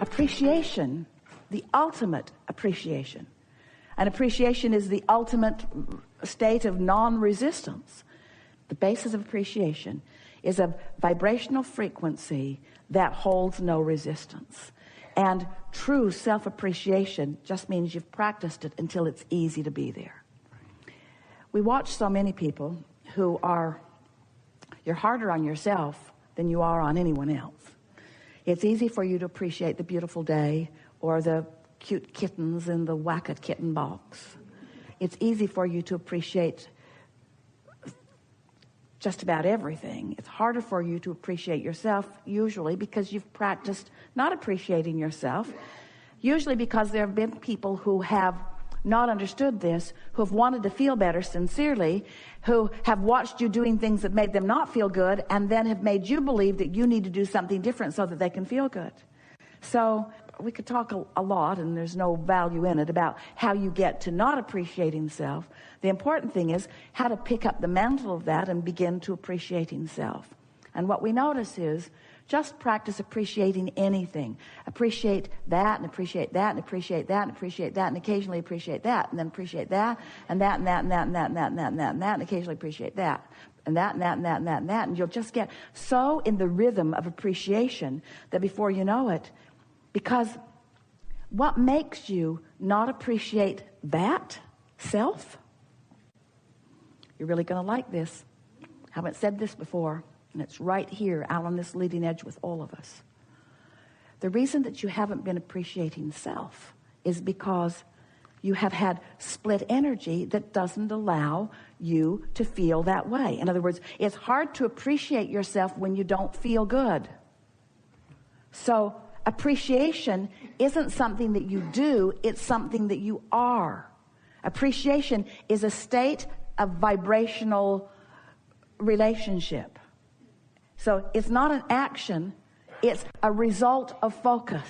Appreciation, the ultimate appreciation. And appreciation is the ultimate state of non-resistance. The basis of appreciation is a vibrational frequency that holds no resistance. And true self-appreciation just means you've practiced it until it's easy to be there. We watch so many people who you're harder on yourself than you are on anyone else. It's easy for you to appreciate the beautiful day or the cute kittens in the whack-a-kitten box. It's easy for you to appreciate just about everything. It's harder for you to appreciate yourself, usually because you've practiced not appreciating yourself, usually because there have been people who have not understood this, who have wanted to feel better sincerely, who have watched you doing things that made them not feel good, and then have made you believe that you need to do something different so that they can feel good. So we could talk a lot, and there's no value in it, about how you get to not appreciating self. The important thing is how to pick up the mantle of that and begin to appreciating self. And what we notice is just practice appreciating anything. Appreciate that and appreciate that and appreciate that and appreciate that and occasionally appreciate that and then appreciate that and that and that and that and that and that and that and that and that and occasionally appreciate that and that and that and that and that and that. And you'll just get so in the rhythm of appreciation that before you know it, because what makes you not appreciate that self? You're really going to like this. I haven't said this before, and it's right here out on this leading edge with all of us. The reason that you haven't been appreciating self is because you have had split energy that doesn't allow you to feel that way. In other words, it's hard to appreciate yourself when you don't feel good. So appreciation isn't something that you do, it's something that you are. Appreciation is a state of vibrational relationship. So it's not an action, it's a result of focus.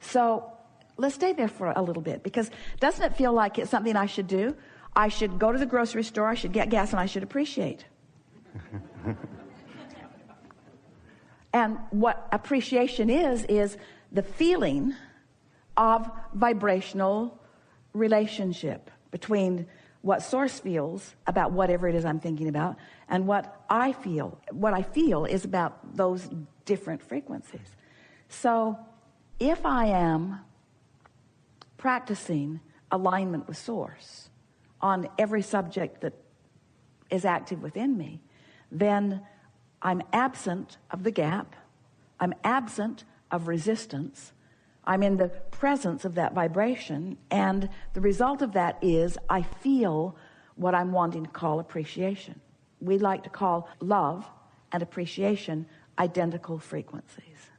So let's stay there for a little bit, because doesn't it feel like it's something I should do? I should go to the grocery store, I should get gas, and I should appreciate. And what appreciation is the feeling of vibrational relationship between what source feels about whatever it is I'm thinking about and what I feel. What I feel is about those different frequencies. So if I am practicing alignment with source on every subject that is active within me, then I'm absent of the gap. I'm absent of resistance. I'm in the presence of that vibration, and the result of that is I feel what I'm wanting to call appreciation. We like to call love and appreciation identical frequencies.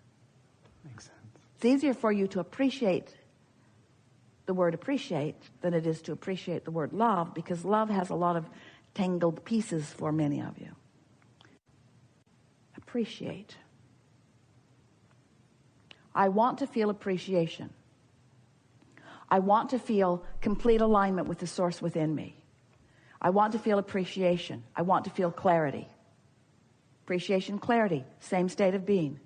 Makes sense. It's easier for you to appreciate the word appreciate than it is to appreciate the word love, because love has a lot of tangled pieces for many of you. Appreciate. I want to feel appreciation. I want to feel complete alignment with the source within me. I want to feel appreciation. I want to feel clarity. Appreciation, clarity, same state of being.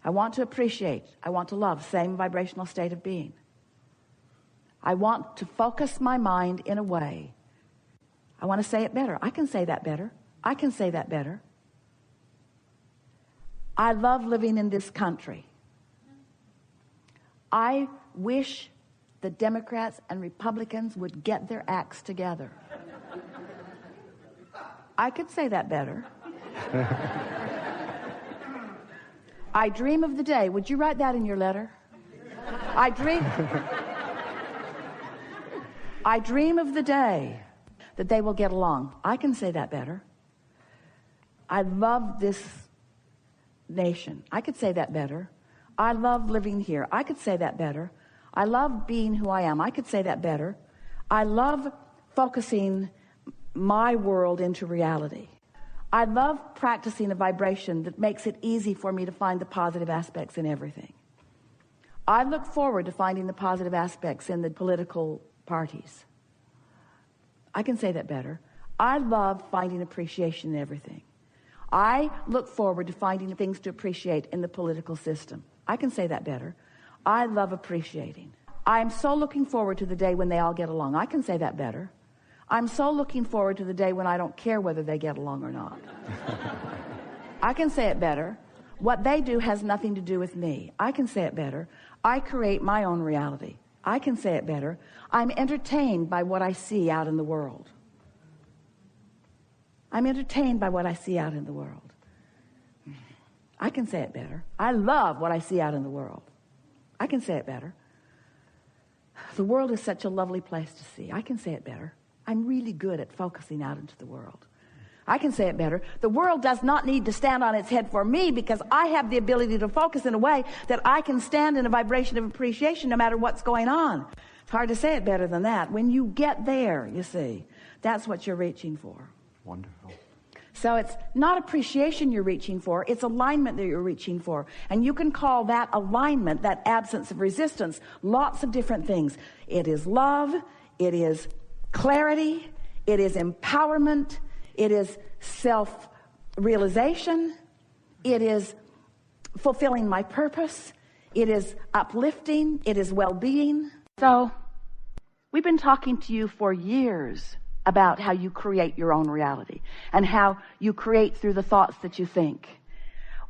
I want to appreciate. I want to love, same vibrational state of being. I want to focus my mind in a way. I want to say it better. I can say that better. I can say that better. I love living in this country. I wish the Democrats and Republicans would get their acts together. I could say that better. I dream of the day. Would you write that in your letter? I dream of the day that they will get along. I can say that better. I love this nation. I could say that better. I love living here. I could say that better. I love being who I am. I could say that better. I love focusing my world into reality. I love practicing a vibration that makes it easy for me to find the positive aspects in everything. I look forward to finding the positive aspects in the political parties. I can say that better. I love finding appreciation in everything. I look forward to finding things to appreciate in the political system. I can say that better. I love appreciating. I'm so looking forward to the day when they all get along. I can say that better. I'm so looking forward to the day when I don't care whether they get along or not. I can say it better. What they do has nothing to do with me. I can say it better. I create my own reality. I can say it better. I'm entertained by what I see out in the world. I'm entertained by what I see out in the world. I can say it better. I love what I see out in the world. I can say it better. The world is such a lovely place to see. I can say it better. I'm really good at focusing out into the world. I can say it better. The world does not need to stand on its head for me because I have the ability to focus in a way that I can stand in a vibration of appreciation no matter what's going on. It's hard to say it better than that. When you get there, you see, that's what you're reaching for. Wonderful. So it's not appreciation you're reaching for, it's alignment that you're reaching for. And you can call that alignment, that absence of resistance, lots of different things. It is love, it is clarity, it is empowerment, it is self-realization, it is fulfilling my purpose, it is uplifting, it is well-being. So we've been talking to you for years about how you create your own reality and how you create through the thoughts that you think.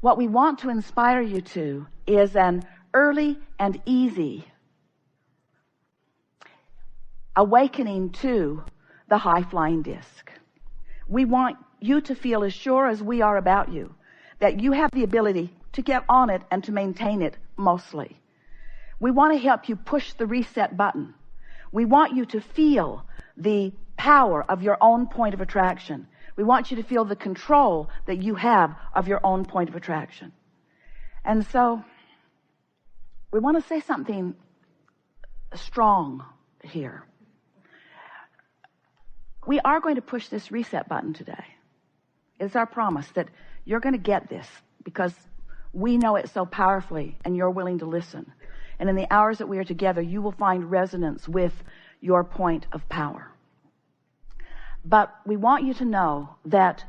What we want to inspire you to is an early and easy awakening to the high-flying disc. We want you to feel as sure as we are about you that you have the ability to get on it and to maintain it mostly. We want to help you push the reset button. We want you to feel the power of your own point of attraction. We want you to feel the control that you have of your own point of attraction. And so we want to say something strong here. We are going to push this reset button today. It's our promise that you're going to get this because we know it so powerfully and you're willing to listen. And in the hours that we are together, you will find resonance with your point of power. But we want you to know that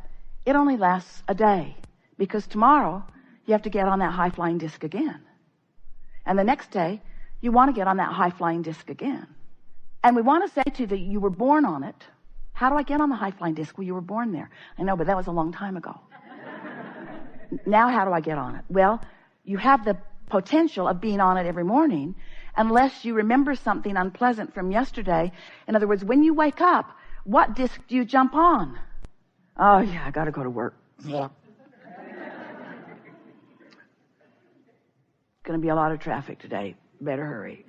it only lasts a day because tomorrow you have to get on that high-flying disc again. And the next day, you want to get on that high-flying disc again. And we want to say to you that you were born on it. How do I get on the high-flying disc? Well, you were born there. I know, but that was a long time ago. Now how do I get on it? Well, you have the potential of being on it every morning unless you remember something unpleasant from yesterday. In other words, when you wake up, what disc do you jump on? Oh, yeah, I got to go to work. Yeah. Going to be a lot of traffic today. Better hurry.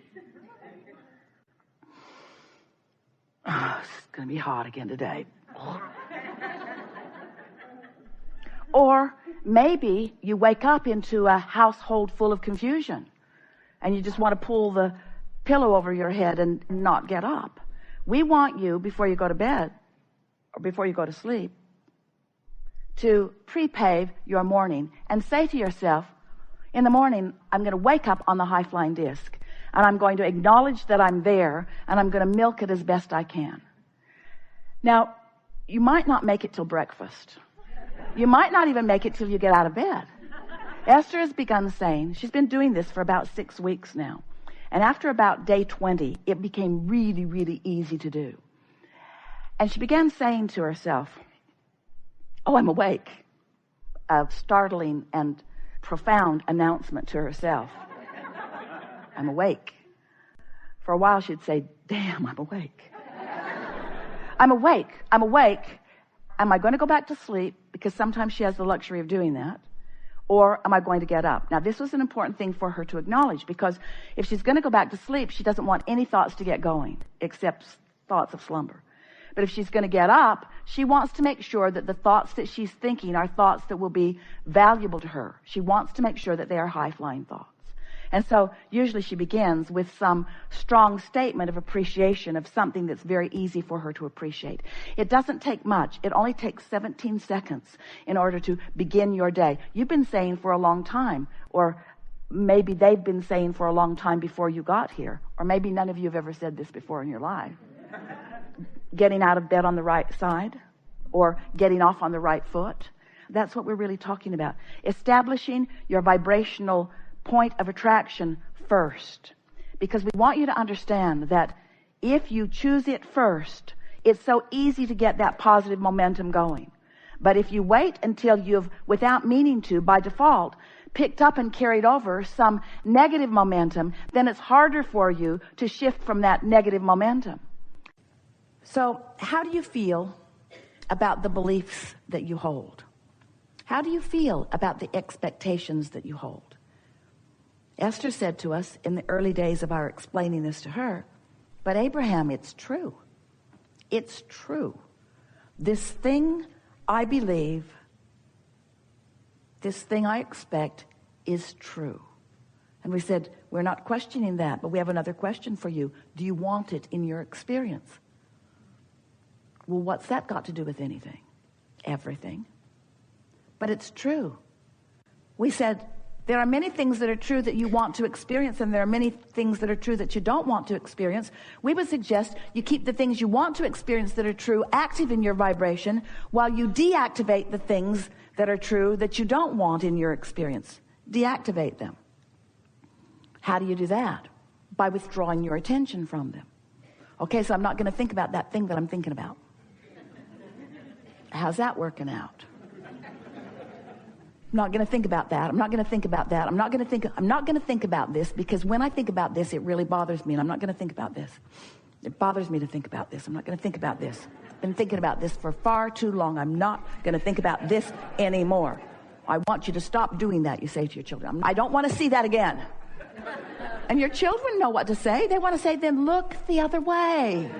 Oh, it's going to be hot again today. Or maybe you wake up into a household full of confusion and you just want to pull the pillow over your head and not get up. We want you, before you go to bed or before you go to sleep, to pre-pave your morning and say to yourself, in the morning, I'm going to wake up on the high-flying disc and I'm going to acknowledge that I'm there and I'm going to milk it as best I can. Now, you might not make it till breakfast. You might not even make it till you get out of bed. Esther has begun saying, she's been doing this for about 6 weeks now. And after about day 20, it became really, really easy to do. And she began saying to herself, oh, I'm awake. A startling and profound announcement to herself. I'm awake. For a while she'd say, damn, I'm awake. I'm awake. I'm awake. Am I going to go back to sleep? Because sometimes she has the luxury of doing that. Or am I going to get up? Now, this was an important thing for her to acknowledge because if she's going to go back to sleep, she doesn't want any thoughts to get going except thoughts of slumber. But if she's going to get up, she wants to make sure that the thoughts that she's thinking are thoughts that will be valuable to her. She wants to make sure that they are high-flying thoughts. And so usually she begins with some strong statement of appreciation of something that's very easy for her to appreciate. It doesn't take much. It only takes 17 seconds in order to begin your day. You've been saying for a long time, or maybe they've been saying for a long time before you got here, or maybe none of you have ever said this before in your life. Getting out of bed on the right side, or getting off on the right foot. That's what we're really talking about. Establishing your vibrational point of attraction first, because we want you to understand that if you choose it first, it's so easy to get that positive momentum going. But if you wait until you've, without meaning to, by default, picked up and carried over some negative momentum, then it's harder for you to shift from that negative momentum. So how do you feel about the beliefs that you hold? How do you feel about the expectations that you hold? Esther said to us in the early days of our explaining this to her, but Abraham, it's true. It's true. This thing I believe, this thing I expect is true. And we said, we're not questioning that, but we have another question for you. Do you want it in your experience? Well, what's that got to do with anything? Everything. But it's true. We said, there are many things that are true that you want to experience, and there are many things that are true that you don't want to experience. We would suggest you keep the things you want to experience that are true active in your vibration, while you deactivate the things that are true that you don't want in your experience. Deactivate them. How do you do that? By withdrawing your attention from them. Okay, so I'm not going to think about that thing that I'm thinking about. How's that working out? I'm not going to think about that. I'm not going to think about that. I'm not going to think about this, because when I think about this, it really bothers me, and I'm not going to think about this. It bothers me to think about this. I'm not going to think about this. I've been thinking about this for far too long. I'm not going to think about this anymore. I want you to stop doing that, you say to your children. I don't want to see that again. And your children know what to say. They want to say, then look the other way.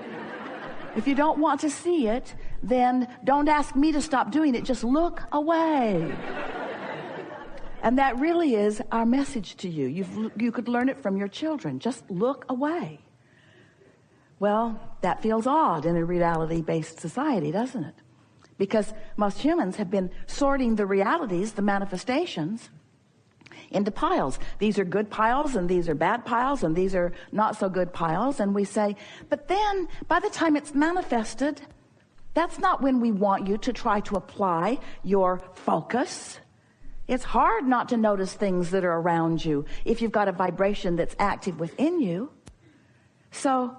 If you don't want to see it, then don't ask me to stop doing it. Just look away. And that really is our message to you. You could learn it from your children. Just look away. Well, that feels odd in a reality-based society, doesn't it? Because most humans have been sorting the realities, the manifestations, into piles. These are good piles, and these are bad piles, and these are not so good piles. And we say, but then by the time it's manifested, that's not when we want you to try to apply your focus. It's hard not to notice things that are around you if you've got a vibration that's active within you. So,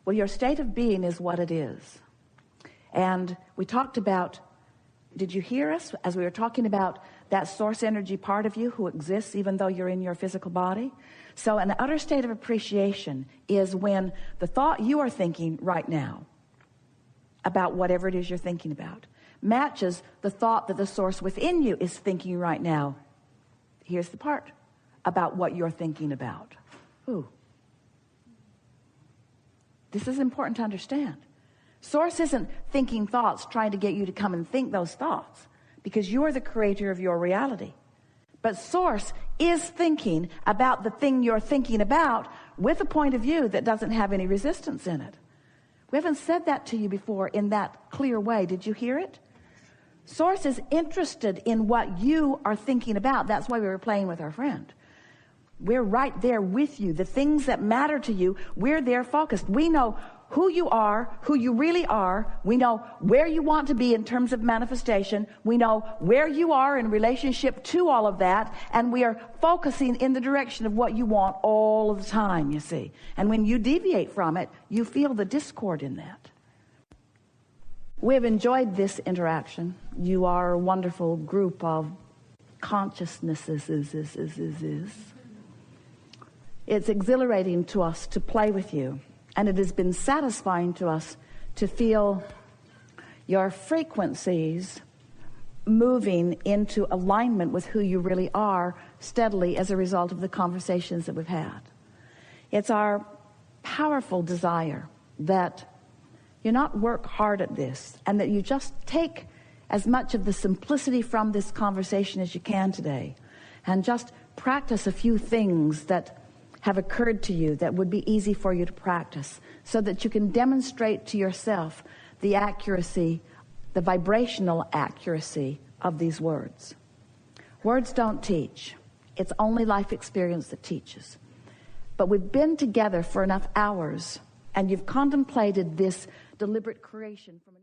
well, your state of being is what it is. And we talked about, did you hear us as we were talking about that source energy part of you who exists even though you're in your physical body? So an utter state of appreciation is when the thought you are thinking right now about whatever it is you're thinking about matches the thought that the source within you is thinking right now. Here's the part about what you're thinking about. Ooh. This is important to understand. Source isn't thinking thoughts trying to get you to come and think those thoughts, because you're the creator of your reality. But source is thinking about the thing you're thinking about with a point of view that doesn't have any resistance in it. We haven't said that to you before in that clear way. Did you hear it? Source is interested in what you are thinking about. That's why we were playing with our friend. We're right there with you. The things that matter to you, we're there focused. We know who you are, who you really are. We know where you want to be in terms of manifestation. We know where you are in relationship to all of that. And we are focusing in the direction of what you want all of the time, you see. And when you deviate from it, you feel the discord in that. We have enjoyed this interaction. You are a wonderful group of consciousnesses. It's exhilarating to us to play with you. And it has been satisfying to us to feel your frequencies moving into alignment with who you really are steadily as a result of the conversations that we've had. It's our powerful desire that you not work hard at this, and that you just take as much of the simplicity from this conversation as you can today, and just practice a few things that have occurred to you that would be easy for you to practice, so that you can demonstrate to yourself the accuracy, the vibrational accuracy of these words. Words don't teach. It's only life experience that teaches. But we've been together for enough hours, and you've contemplated this deliberate creation from